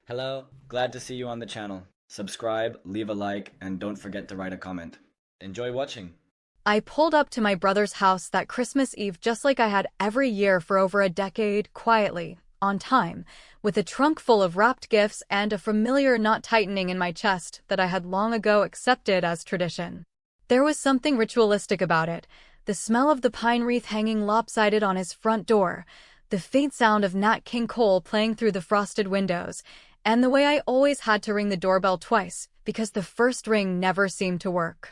Hello, glad to see you on the channel. Subscribe, leave a like, and don't forget to write a comment. Enjoy watching. I pulled up to my brother's house that Christmas Eve just like I had every year for over a decade, quietly, on time, with a trunk full of wrapped gifts and a familiar knot tightening in my chest that I had long ago accepted as tradition. There was something ritualistic about it, the smell of the pine wreath hanging lopsided on his front door, the faint sound of Nat King Cole playing through the frosted windows, and the way I always had to ring the doorbell twice because the first ring never seemed to work.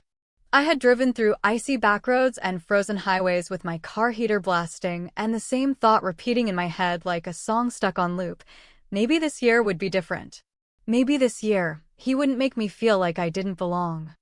I had driven through icy backroads and frozen highways with my car heater blasting and the same thought repeating in my head like a song stuck on loop. Maybe this year would be different. Maybe this year, he wouldn't make me feel like I didn't belong.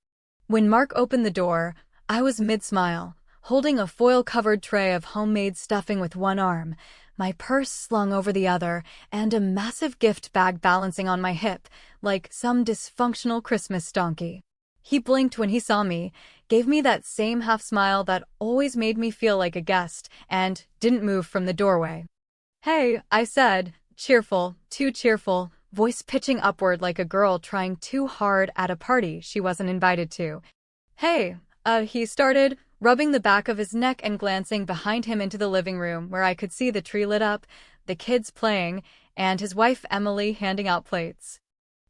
When Mark opened the door, I was mid-smile, holding a foil-covered tray of homemade stuffing with one arm, my purse slung over the other, and a massive gift bag balancing on my hip, like some dysfunctional Christmas donkey. He blinked when he saw me, gave me that same half-smile that always made me feel like a guest, and didn't move from the doorway. "Hey," I said, cheerful, too cheerful, voice pitching upward like a girl trying too hard at a party she wasn't invited to. "Hey," he started, rubbing the back of his neck and glancing behind him into the living room where I could see the tree lit up, the kids playing, and his wife Emily handing out plates.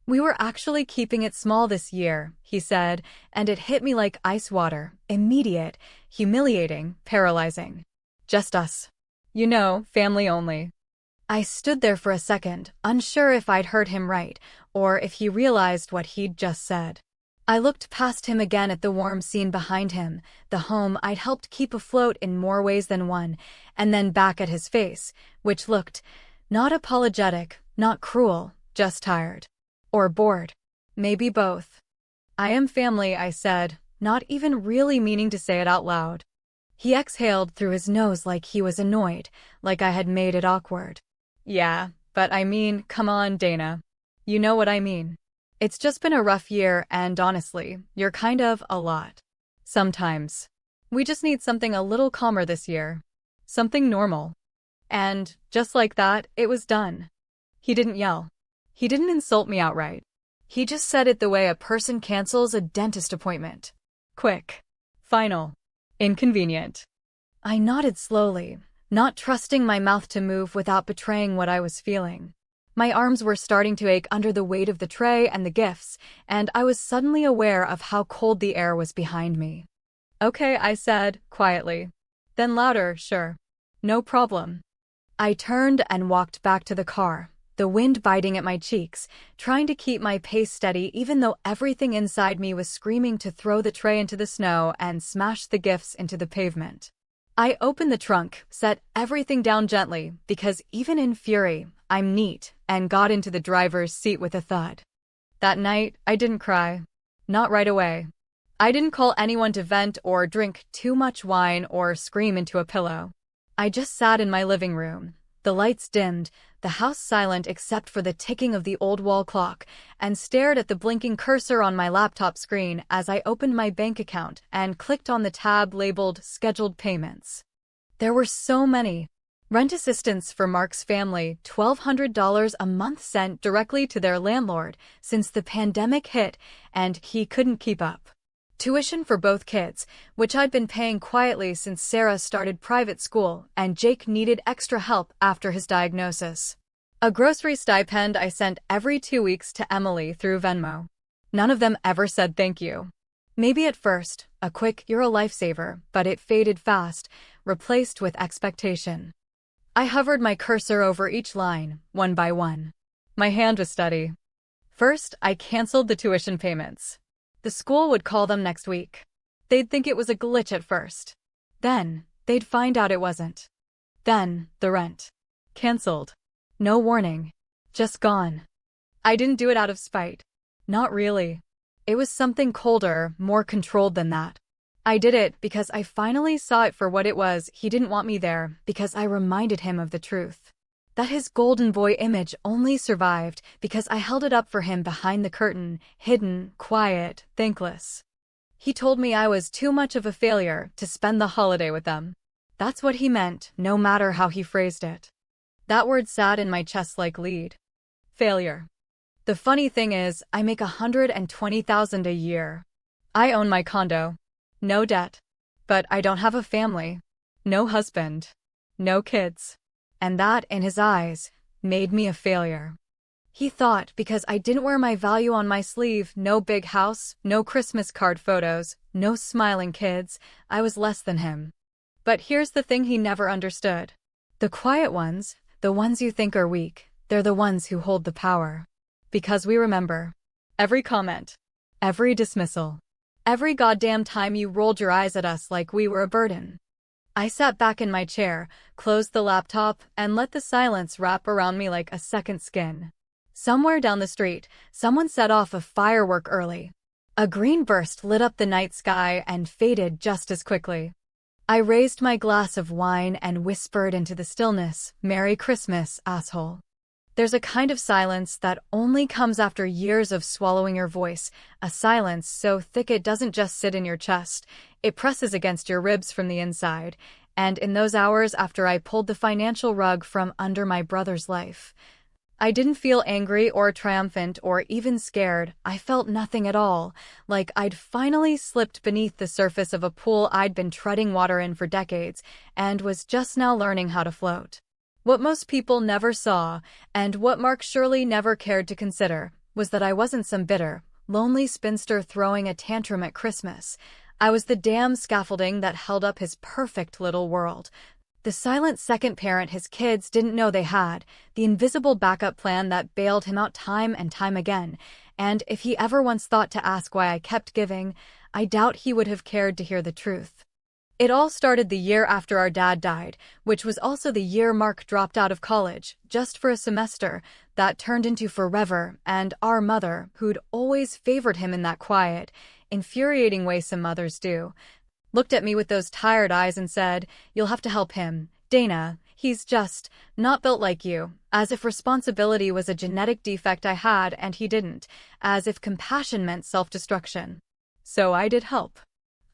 "We were actually keeping it small this year," he said, and it hit me like ice water, immediate, humiliating, paralyzing. "Just us. You know, family only." I stood there for a second, unsure if I'd heard him right, or if he realized what he'd just said. I looked past him again at the warm scene behind him, the home I'd helped keep afloat in more ways than one, and then back at his face, which looked not apologetic, not cruel, just tired. Or bored. Maybe both. "I am family," I said, not even really meaning to say it out loud. He exhaled through his nose like he was annoyed, like I had made it awkward. "Yeah, but I mean, come on, Dana. You know what I mean. It's just been a rough year and honestly, you're kind of a lot. Sometimes. We just need something a little calmer this year. Something normal." And, just like that, it was done. He didn't yell. He didn't insult me outright. He just said it the way a person cancels a dentist appointment. Quick. Final. Inconvenient. I nodded slowly, not trusting my mouth to move without betraying what I was feeling. My arms were starting to ache under the weight of the tray and the gifts, and I was suddenly aware of how cold the air was behind me. "Okay," I said, quietly. "Then louder, sure. No problem." I turned and walked back to the car, the wind biting at my cheeks, trying to keep my pace steady even though everything inside me was screaming to throw the tray into the snow and smash the gifts into the pavement. I opened the trunk, set everything down gently, because even in fury, I'm neat, and got into the driver's seat with a thud. That night, I didn't cry. Not right away. I didn't call anyone to vent or drink too much wine or scream into a pillow. I just sat in my living room, the lights dimmed, the house silent except for the ticking of the old wall clock, and stared at the blinking cursor on my laptop screen as I opened my bank account and clicked on the tab labeled Scheduled Payments. There were so many. Rent assistance for Mark's family, $1,200 a month sent directly to their landlord since the pandemic hit and he couldn't keep up. Tuition for both kids, which I'd been paying quietly since Sarah started private school and Jake needed extra help after his diagnosis. A grocery stipend I sent every 2 weeks to Emily through Venmo. None of them ever said thank you. Maybe at first, a quick "you're a lifesaver," but it faded fast, replaced with expectation. I hovered my cursor over each line, one by one. My hand was steady. First, I canceled the tuition payments. The school would call them next week. They'd think it was a glitch at first. Then, they'd find out it wasn't. Then, the rent. Canceled. No warning. Just gone. I didn't do it out of spite. Not really. It was something colder, more controlled than that. I did it because I finally saw it for what it was. He didn't want me there because I reminded him of the truth. That his golden boy image only survived because I held it up for him behind the curtain, hidden, quiet, thankless. He told me I was too much of a failure to spend the holiday with them. That's what he meant, no matter how he phrased it. That word sat in my chest like lead. Failure. The funny thing is, I make $120,000 a year. I own my condo. No debt. But I don't have a family. No husband. No kids. And that, in his eyes, made me a failure. He thought because I didn't wear my value on my sleeve, no big house, no Christmas card photos, no smiling kids, I was less than him. But here's the thing he never understood. The quiet ones, the ones you think are weak, they're the ones who hold the power. Because we remember. Every comment. Every dismissal. Every goddamn time you rolled your eyes at us like we were a burden. I sat back in my chair, closed the laptop, and let the silence wrap around me like a second skin. Somewhere down the street, someone set off a firework early. A green burst lit up the night sky and faded just as quickly. I raised my glass of wine and whispered into the stillness, "Merry Christmas, asshole." There's a kind of silence that only comes after years of swallowing your voice, a silence so thick it doesn't just sit in your chest, it presses against your ribs from the inside. And in those hours after I pulled the financial rug from under my brother's life, I didn't feel angry or triumphant or even scared. I felt nothing at all, like I'd finally slipped beneath the surface of a pool I'd been treading water in for decades and was just now learning how to float. What most people never saw, and what Mark surely never cared to consider, was that I wasn't some bitter, lonely spinster throwing a tantrum at Christmas. I was the damn scaffolding that held up his perfect little world. The silent second parent his kids didn't know they had, the invisible backup plan that bailed him out time and time again, and if he ever once thought to ask why I kept giving, I doubt he would have cared to hear the truth. It all started the year after our dad died, which was also the year Mark dropped out of college, just for a semester, that turned into forever, and our mother, who'd always favored him in that quiet, infuriating way some mothers do, looked at me with those tired eyes and said, "You'll have to help him, Dana, he's just not built like you," as if responsibility was a genetic defect I had and he didn't, as if compassion meant self-destruction. So I did help.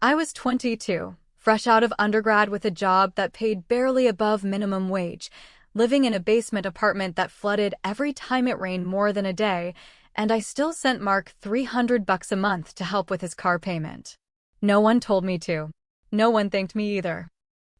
I was 22, fresh out of undergrad with a job that paid barely above minimum wage, living in a basement apartment that flooded every time it rained more than a day, and I still sent Mark $300 a month to help with his car payment. No one told me to. No one thanked me either.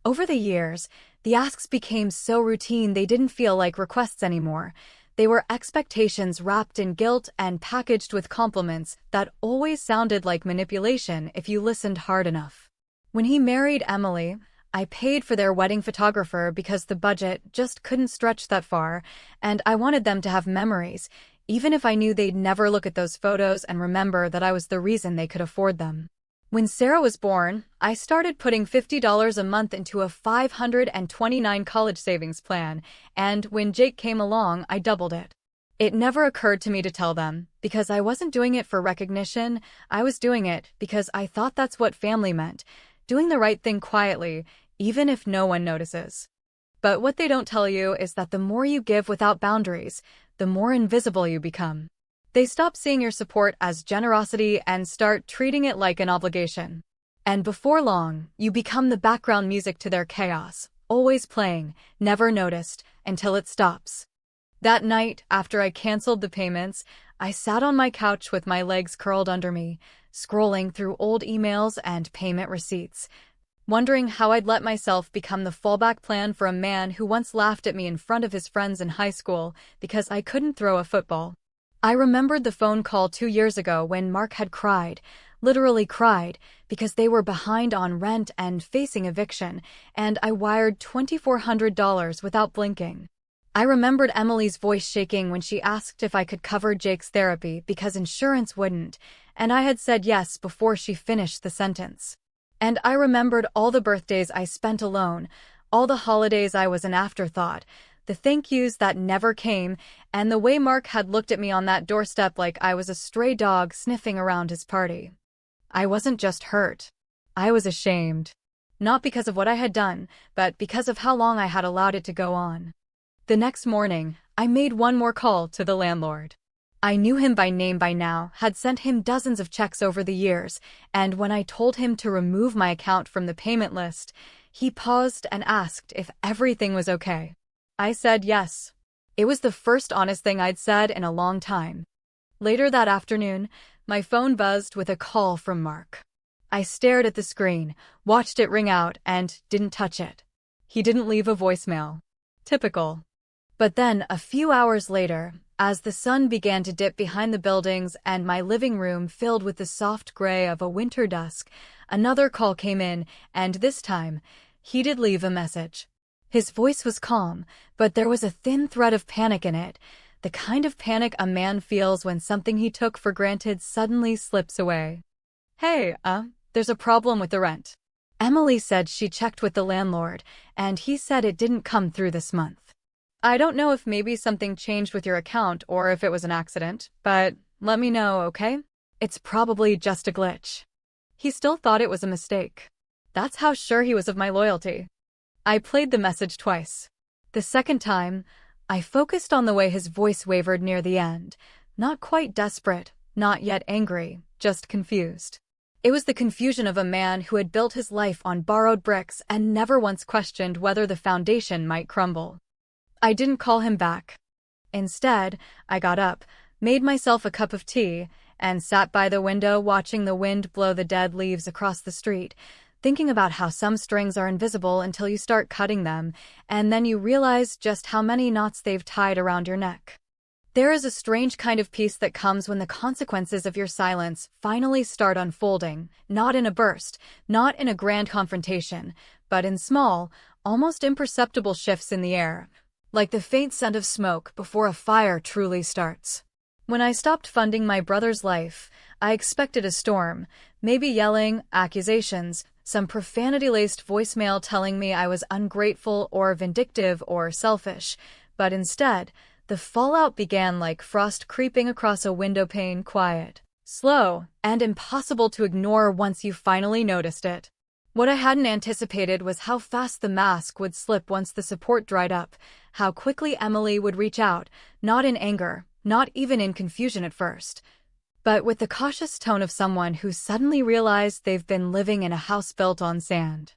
Over the years, the asks became so routine they didn't feel like requests anymore. They were expectations wrapped in guilt and packaged with compliments that always sounded like manipulation if you listened hard enough. When he married Emily, I paid for their wedding photographer because the budget just couldn't stretch that far, and I wanted them to have memories, even if I knew they'd never look at those photos and remember that I was the reason they could afford them. When Sarah was born, I started putting $50 a month into a $529 college savings plan, and when Jake came along, I doubled it. It never occurred to me to tell them, because I wasn't doing it for recognition, I was doing it because I thought that's what family meant, doing the right thing quietly, even if no one notices. But what they don't tell you is that the more you give without boundaries, the more invisible you become. They stop seeing your support as generosity and start treating it like an obligation. And before long, you become the background music to their chaos, always playing, never noticed, until it stops. That night, after I canceled the payments, I sat on my couch with my legs curled under me, scrolling through old emails and payment receipts, wondering how I'd let myself become the fallback plan for a man who once laughed at me in front of his friends in high school because I couldn't throw a football. I remembered the phone call 2 years ago when Mark had cried, literally cried, because they were behind on rent and facing eviction, and I wired $2,400 without blinking. I remembered Emily's voice shaking when she asked if I could cover Jake's therapy because insurance wouldn't, and I had said yes before she finished the sentence. And I remembered all the birthdays I spent alone, all the holidays I was an afterthought, the thank yous that never came, and the way Mark had looked at me on that doorstep like I was a stray dog sniffing around his party. I wasn't just hurt. I was ashamed. Not because of what I had done, but because of how long I had allowed it to go on. The next morning, I made one more call to the landlord. I knew him by name by now, had sent him dozens of checks over the years, and when I told him to remove my account from the payment list, he paused and asked if everything was okay. I said yes. It was the first honest thing I'd said in a long time. Later that afternoon, my phone buzzed with a call from Mark. I stared at the screen, watched it ring out, and didn't touch it. He didn't leave a voicemail. Typical. But then, a few hours later, as the sun began to dip behind the buildings and my living room filled with the soft gray of a winter dusk, another call came in, and this time, he did leave a message. His voice was calm, but there was a thin thread of panic in it, the kind of panic a man feels when something he took for granted suddenly slips away. Hey, there's a problem with the rent. Emily said she checked with the landlord, and he said it didn't come through this month. I don't know if maybe something changed with your account or if it was an accident, but let me know, okay? It's probably just a glitch. He still thought it was a mistake. That's how sure he was of my loyalty. I played the message twice. The second time, I focused on the way his voice wavered near the end. Not quite desperate, not yet angry, just confused. It was the confusion of a man who had built his life on borrowed bricks and never once questioned whether the foundation might crumble. I didn't call him back. Instead, I got up, made myself a cup of tea, and sat by the window watching the wind blow the dead leaves across the street, thinking about how some strings are invisible until you start cutting them, and then you realize just how many knots they've tied around your neck. There is a strange kind of peace that comes when the consequences of your silence finally start unfolding, not in a burst, not in a grand confrontation, but in small, almost imperceptible shifts in the air, like the faint scent of smoke before a fire truly starts. When I stopped funding my brother's life, I expected a storm, maybe yelling, accusations, some profanity-laced voicemail telling me I was ungrateful or vindictive or selfish, but instead, the fallout began like frost creeping across a windowpane, quiet, slow, and impossible to ignore once you finally noticed it. What I hadn't anticipated was how fast the mask would slip once the support dried up, how quickly Emily would reach out, not in anger, not even in confusion at first, but with the cautious tone of someone who suddenly realized they've been living in a house built on sand.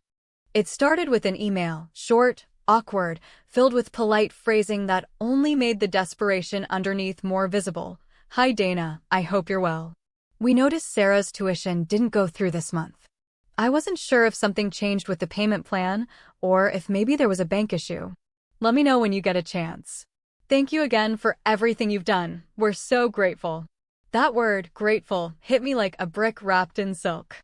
It started with an email, short, awkward, filled with polite phrasing that only made the desperation underneath more visible. Hi Dana, I hope you're well. We noticed Sarah's tuition didn't go through this month. I wasn't sure if something changed with the payment plan, or if maybe there was a bank issue. Let me know when you get a chance. Thank you again for everything you've done. We're so grateful. That word, grateful, hit me like a brick wrapped in silk.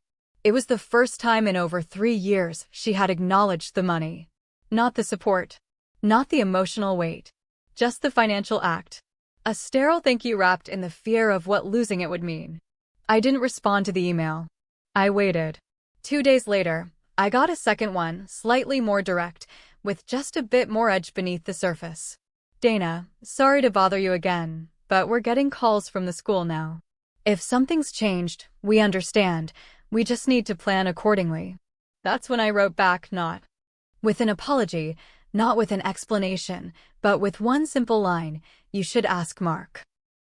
It was the first time in over 3 years she had acknowledged the money. Not the support. Not the emotional weight. Just the financial act. A sterile thank you wrapped in the fear of what losing it would mean. I didn't respond to the email. I waited. 2 days later, I got a second one, slightly more direct, with just a bit more edge beneath the surface. Dana, sorry to bother you again, but we're getting calls from the school now. If something's changed, we understand. We just need to plan accordingly. That's when I wrote back, not with an apology, not with an explanation, but with one simple line, you should ask Mark.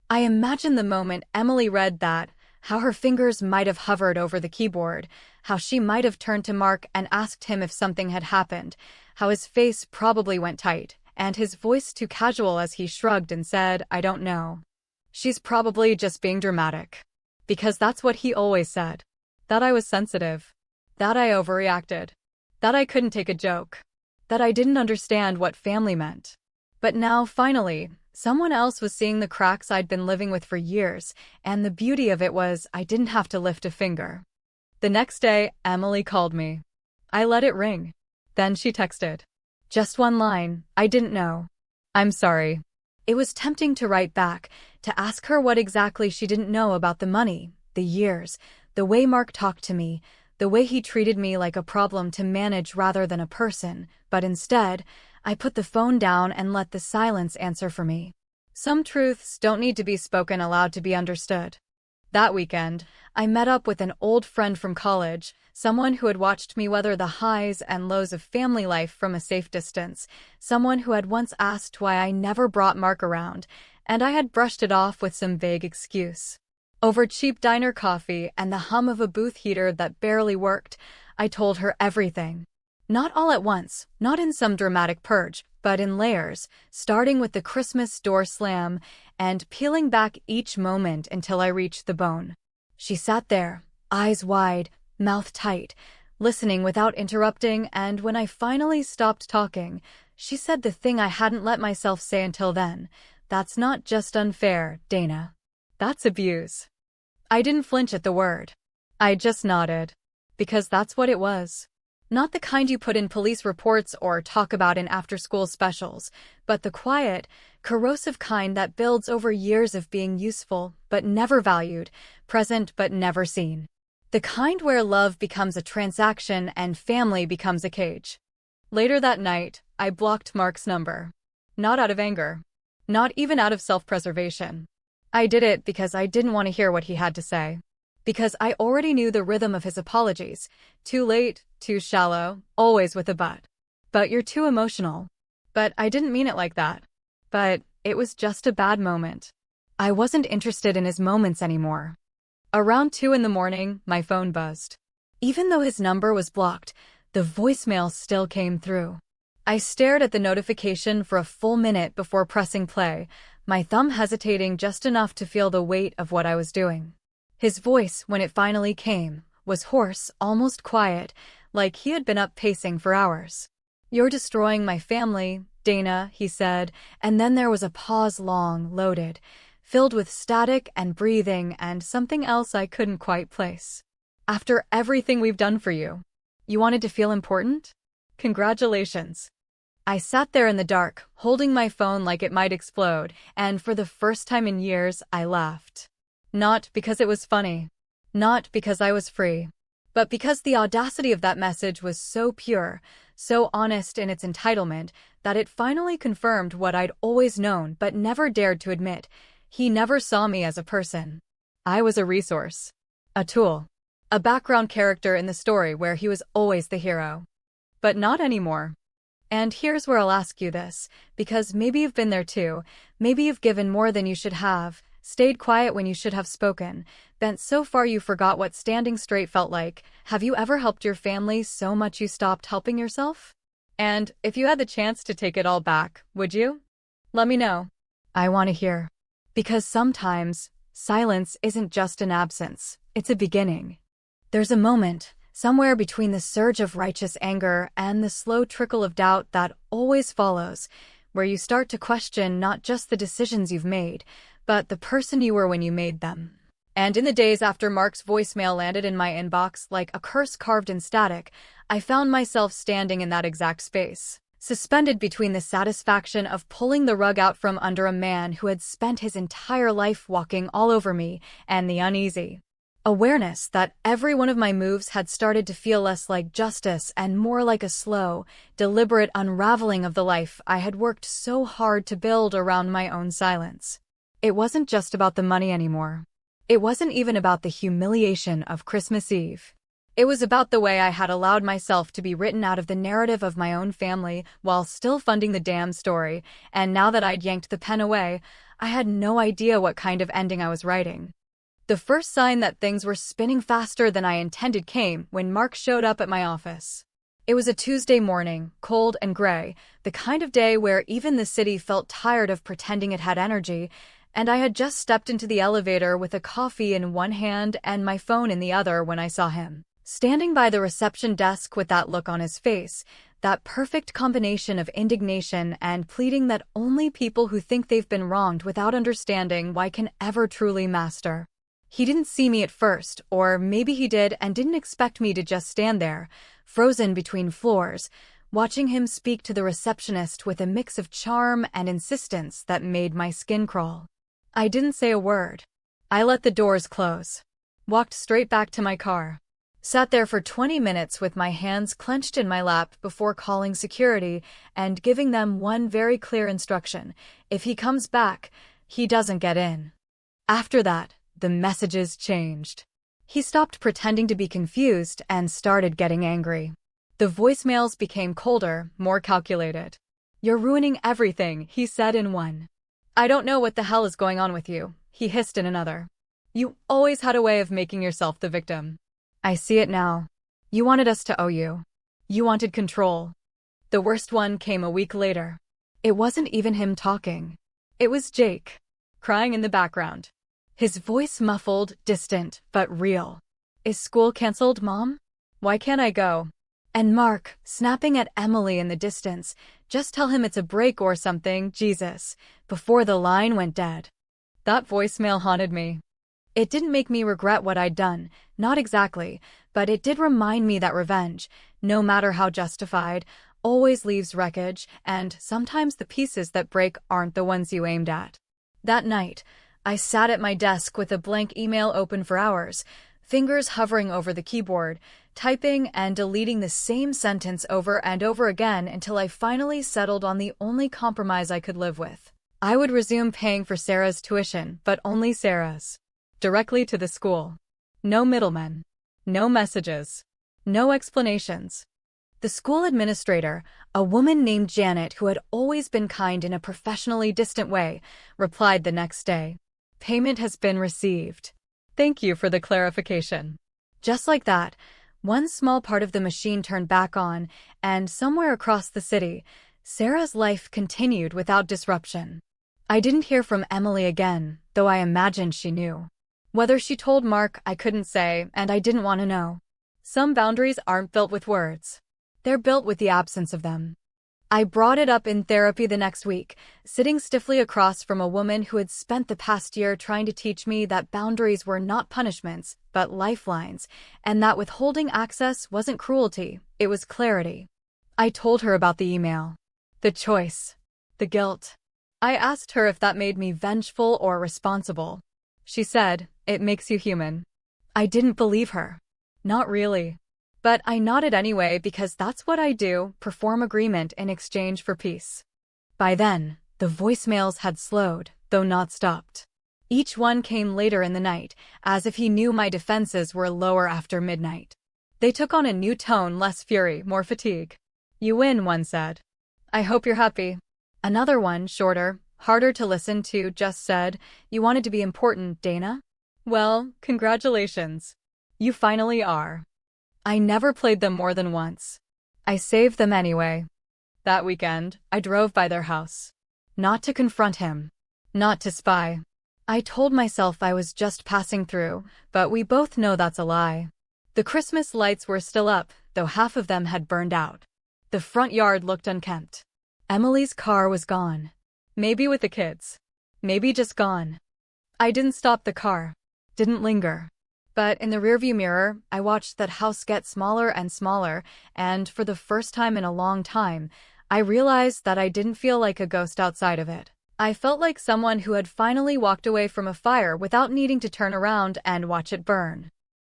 I imagine the moment Emily read that, how her fingers might have hovered over the keyboard, how she might have turned to Mark and asked him if something had happened, how his face probably went tight, and his voice too casual as he shrugged and said, I don't know. She's probably just being dramatic. Because that's what he always said. That I was sensitive. That I overreacted. That I couldn't take a joke. That I didn't understand what family meant. But now, finally, someone else was seeing the cracks I'd been living with for years, and the beauty of it was I didn't have to lift a finger. The next day, Emily called me. I let it ring. Then she texted. Just one line, I didn't know. I'm sorry. It was tempting to write back, to ask her what exactly she didn't know about the money, the years, the way Mark talked to me, the way he treated me like a problem to manage rather than a person, but instead, I put the phone down and let the silence answer for me. Some truths don't need to be spoken aloud to be understood. That weekend, I met up with an old friend from college, someone who had watched me weather the highs and lows of family life from a safe distance, someone who had once asked why I never brought Mark around, and I had brushed it off with some vague excuse. Over cheap diner coffee and the hum of a booth heater that barely worked, I told her everything. Not all at once, not in some dramatic purge, but in layers, starting with the Christmas door slam and peeling back each moment until I reached the bone. She sat there, eyes wide, mouth tight, listening without interrupting, and when I finally stopped talking, she said the thing I hadn't let myself say until then. "That's not just unfair, Dana. That's abuse." I didn't flinch at the word. I just nodded. Because that's what it was. Not the kind you put in police reports or talk about in after-school specials, but the quiet, corrosive kind that builds over years of being useful but never valued, present but never seen. The kind where love becomes a transaction and family becomes a cage. Later that night, I blocked Mark's number. Not out of anger. Not even out of self-preservation. I did it because I didn't want to hear what he had to say. Because I already knew the rhythm of his apologies. Too late, too shallow, always with a but. But you're too emotional. But I didn't mean it like that. But it was just a bad moment. I wasn't interested in his moments anymore. Around 2 in the morning, my phone buzzed. Even though his number was blocked, the voicemail still came through. I stared at the notification for a full minute before pressing play, my thumb hesitating just enough to feel the weight of what I was doing. His voice, when it finally came, was hoarse, almost quiet, like he had been up pacing for hours. "You're destroying my family, Dana," he said, and then there was a pause, long, loaded, filled with static and breathing and something else I couldn't quite place. "After everything we've done for you, you wanted to feel important? Congratulations." I sat there in the dark, holding my phone like it might explode, and for the first time in years, I laughed. Not because it was funny. Not because I was free. But because the audacity of that message was so pure, so honest in its entitlement, that it finally confirmed what I'd always known but never dared to admit. He never saw me as a person. I was a resource. A tool. A background character in the story where he was always the hero. But not anymore. And here's where I'll ask you this, because maybe you've been there too. Maybe you've given more than you should have, stayed quiet when you should have spoken, bent so far you forgot what standing straight felt like. Have you ever helped your family so much you stopped helping yourself? And if you had the chance to take it all back, would you? Let me know. I want to hear. Because sometimes, silence isn't just an absence, it's a beginning. There's a moment, somewhere between the surge of righteous anger and the slow trickle of doubt that always follows, where you start to question not just the decisions you've made, but the person you were when you made them. And in the days after Mark's voicemail landed in my inbox like a curse carved in static, I found myself standing in that exact space, suspended between the satisfaction of pulling the rug out from under a man who had spent his entire life walking all over me, and the uneasy awareness that every one of my moves had started to feel less like justice and more like a slow, deliberate unraveling of the life I had worked so hard to build around my own silence. It wasn't just about the money anymore. It wasn't even about the humiliation of Christmas Eve. It was about the way I had allowed myself to be written out of the narrative of my own family while still funding the damn story, and now that I'd yanked the pen away, I had no idea what kind of ending I was writing. The first sign that things were spinning faster than I intended came when Mark showed up at my office. It was a Tuesday morning, cold and gray, the kind of day where even the city felt tired of pretending it had energy, and I had just stepped into the elevator with a coffee in one hand and my phone in the other when I saw him, standing by the reception desk with that look on his face, that perfect combination of indignation and pleading that only people who think they've been wronged without understanding why can ever truly master. He didn't see me at first, or maybe he did and didn't expect me to just stand there, frozen between floors, watching him speak to the receptionist with a mix of charm and insistence that made my skin crawl. I didn't say a word. I let the doors close. Walked straight back to my car. Sat there for 20 minutes with my hands clenched in my lap before calling security and giving them one very clear instruction. If he comes back, he doesn't get in. After that, the messages changed. He stopped pretending to be confused and started getting angry. The voicemails became colder, more calculated. "You're ruining everything," he said in one. "I don't know what the hell is going on with you," he hissed in another. "You always had a way of making yourself the victim. I see it now. You wanted us to owe you. You wanted control." The worst one came a week later. It wasn't even him talking. It was Jake, crying in the background. His voice muffled, distant, but real. "Is school canceled, Mom? Why can't I go?" And Mark, snapping at Emily in the distance, "Just tell him it's a break or something, Jesus," before the line went dead. That voicemail haunted me. It didn't make me regret what I'd done, not exactly, but it did remind me that revenge, no matter how justified, always leaves wreckage, and sometimes the pieces that break aren't the ones you aimed at. That night, I sat at my desk with a blank email open for hours, fingers hovering over the keyboard, typing and deleting the same sentence over and over again until I finally settled on the only compromise I could live with. I would resume paying for Sarah's tuition, but only Sarah's. Directly to the school. No middlemen. No messages. No explanations. The school administrator, a woman named Janet who had always been kind in a professionally distant way, replied the next day. "Payment has been received. Thank you for the clarification." Just like that, one small part of the machine turned back on, and somewhere across the city, Sarah's life continued without disruption. I didn't hear from Emily again, though I imagined she knew. Whether she told Mark, I couldn't say, and I didn't want to know. Some boundaries aren't built with words. They're built with the absence of them. I brought it up in therapy the next week, sitting stiffly across from a woman who had spent the past year trying to teach me that boundaries were not punishments, but lifelines, and that withholding access wasn't cruelty, it was clarity. I told her about the email. The choice. The guilt. I asked her if that made me vengeful or responsible. She said, "It makes you human." I didn't believe her. Not really. But I nodded anyway because that's what I do, perform agreement in exchange for peace. By then, the voicemails had slowed, though not stopped. Each one came later in the night, as if he knew my defenses were lower after midnight. They took on a new tone, less fury, more fatigue. "You win," one said. "I hope you're happy." Another one, shorter, harder to listen to, just said, "You wanted to be important, Dana? Well, congratulations. You finally are." I never played them more than once. I saved them anyway. That weekend, I drove by their house. Not to confront him. Not to spy. I told myself I was just passing through, but we both know that's a lie. The Christmas lights were still up, though half of them had burned out. The front yard looked unkempt. Emily's car was gone. Maybe with the kids. Maybe just gone. I didn't stop the car. Didn't linger. But in the rearview mirror, I watched that house get smaller and smaller, and for the first time in a long time, I realized that I didn't feel like a ghost outside of it. I felt like someone who had finally walked away from a fire without needing to turn around and watch it burn.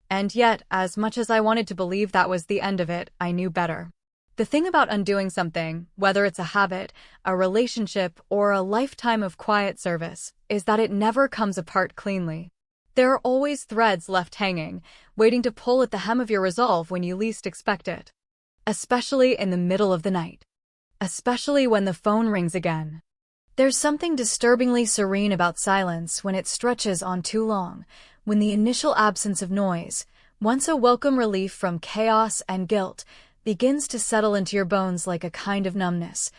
And yet, as much as I wanted to believe that was the end of it, I knew better. The thing about undoing something, whether it's a habit, a relationship, or a lifetime of quiet service, is that it never comes apart cleanly. There are always threads left hanging, waiting to pull at the hem of your resolve when you least expect it. Especially in the middle of the night. Especially when the phone rings again. There's something disturbingly serene about silence when it stretches on too long, when the initial absence of noise, once a welcome relief from chaos and guilt, begins to settle into your bones like a kind of numbness.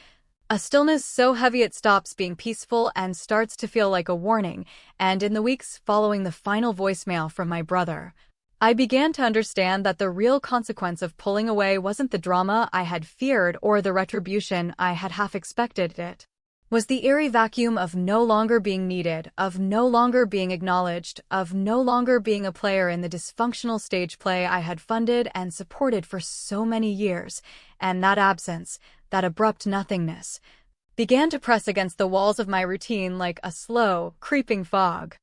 A stillness so heavy it stops being peaceful and starts to feel like a warning, and in the weeks following the final voicemail from my brother, I began to understand that the real consequence of pulling away wasn't the drama I had feared or the retribution I had half expected. It was the eerie vacuum of no longer being needed, of no longer being acknowledged, of no longer being a player in the dysfunctional stage play I had funded and supported for so many years, and that absence, that abrupt nothingness, began to press against the walls of my routine like a slow, creeping fog.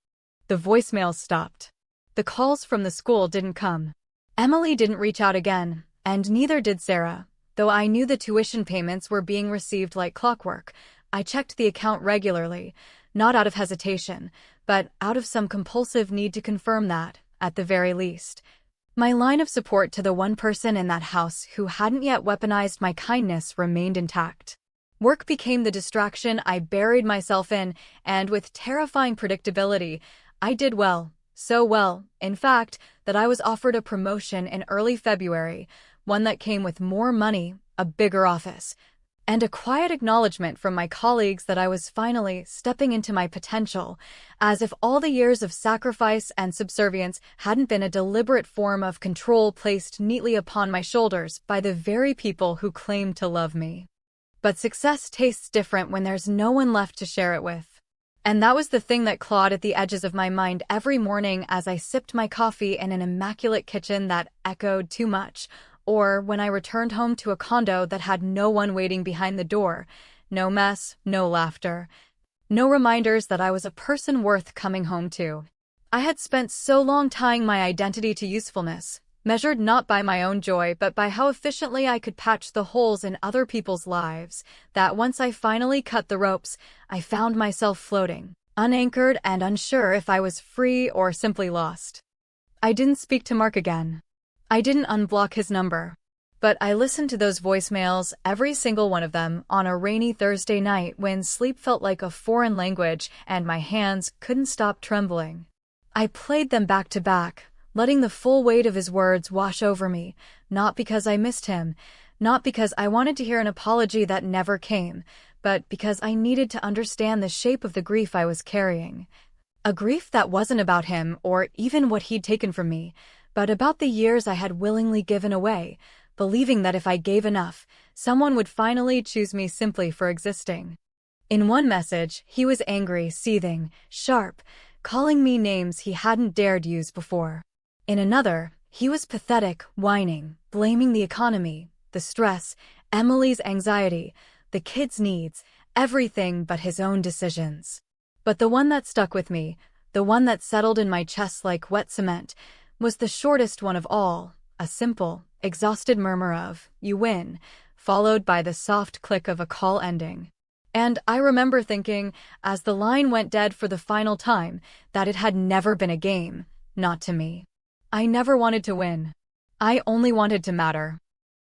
The voicemails stopped. The calls from the school didn't come. Emily didn't reach out again, and neither did Sarah, though I knew the tuition payments were being received like clockwork. I checked the account regularly, not out of hesitation, but out of some compulsive need to confirm that, at the very least. My line of support to the one person in that house who hadn't yet weaponized my kindness remained intact. Work became the distraction I buried myself in, and with terrifying predictability, I did well, so well, in fact, that I was offered a promotion in early February, one that came with more money, a bigger office, and a quiet acknowledgement from my colleagues that I was finally stepping into my potential, as if all the years of sacrifice and subservience hadn't been a deliberate form of control placed neatly upon my shoulders by the very people who claimed to love me. But success tastes different when there's no one left to share it with. And that was the thing that clawed at the edges of my mind every morning as I sipped my coffee in an immaculate kitchen that echoed too much, or when I returned home to a condo that had no one waiting behind the door. No mess, no laughter, no reminders that I was a person worth coming home to. I had spent so long tying my identity to usefulness, measured not by my own joy but by how efficiently I could patch the holes in other people's lives, that once I finally cut the ropes, I found myself floating, unanchored and unsure if I was free or simply lost. I didn't speak to Mark again. I didn't unblock his number. But I listened to those voicemails, every single one of them, on a rainy Thursday night when sleep felt like a foreign language and my hands couldn't stop trembling. I played them back to back, letting the full weight of his words wash over me, not because I missed him, not because I wanted to hear an apology that never came, but because I needed to understand the shape of the grief I was carrying. A grief that wasn't about him or even what he'd taken from me, but about the years I had willingly given away, believing that if I gave enough, someone would finally choose me simply for existing. In one message, he was angry, seething, sharp, calling me names he hadn't dared use before. In another, he was pathetic, whining, blaming the economy, the stress, Emily's anxiety, the kids' needs, everything but his own decisions. But the one that stuck with me, the one that settled in my chest like wet cement, was the shortest one of all, a simple, exhausted murmur of, "You win," followed by the soft click of a call ending. And I remember thinking, as the line went dead for the final time, that it had never been a game, not to me. I never wanted to win. I only wanted to matter.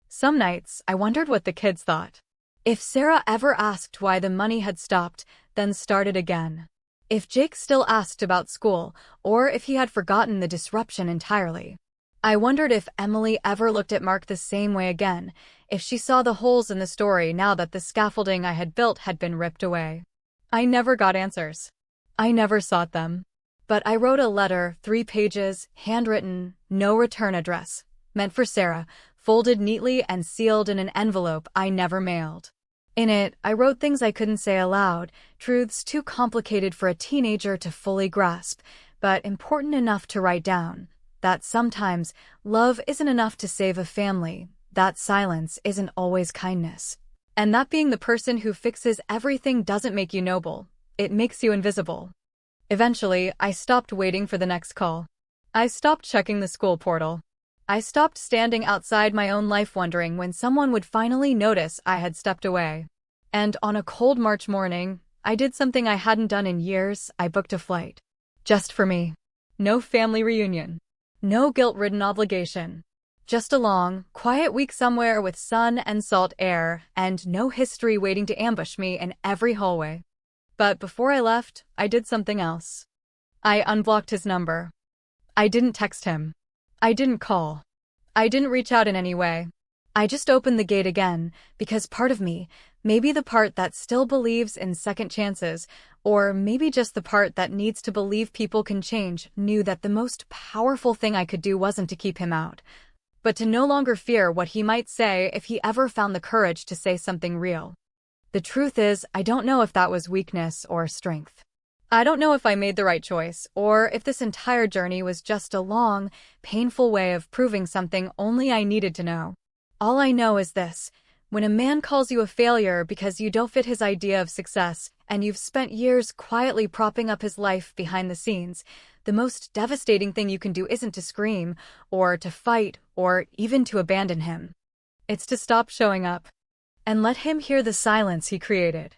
Some nights, I wondered what the kids thought. If Sarah ever asked why the money had stopped, then started again. If Jake still asked about school, or if he had forgotten the disruption entirely. I wondered if Emily ever looked at Mark the same way again, if she saw the holes in the story now that the scaffolding I had built had been ripped away. I never got answers. I never sought them. But I wrote a letter, 3 pages, handwritten, no return address, meant for Sarah, folded neatly and sealed in an envelope I never mailed. In it, I wrote things I couldn't say aloud, truths too complicated for a teenager to fully grasp, but important enough to write down. That sometimes, love isn't enough to save a family, that silence isn't always kindness. And that being the person who fixes everything doesn't make you noble, it makes you invisible. Eventually, I stopped waiting for the next call. I stopped checking the school portal. I stopped standing outside my own life wondering when someone would finally notice I had stepped away. And on a cold March morning, I did something I hadn't done in years. I booked a flight. Just for me. No family reunion. No guilt-ridden obligation. Just a long, quiet week somewhere with sun and salt air, and no history waiting to ambush me in every hallway. But before I left, I did something else. I unblocked his number. I didn't text him. I didn't call. I didn't reach out in any way. I just opened the gate again, because part of me, maybe the part that still believes in second chances, or maybe just the part that needs to believe people can change, knew that the most powerful thing I could do wasn't to keep him out, but to no longer fear what he might say if he ever found the courage to say something real. The truth is, I don't know if that was weakness or strength. I don't know if I made the right choice, or if this entire journey was just a long, painful way of proving something only I needed to know. All I know is this: when a man calls you a failure because you don't fit his idea of success, and you've spent years quietly propping up his life behind the scenes, the most devastating thing you can do isn't to scream, or to fight, or even to abandon him. It's to stop showing up, and let him hear the silence he created.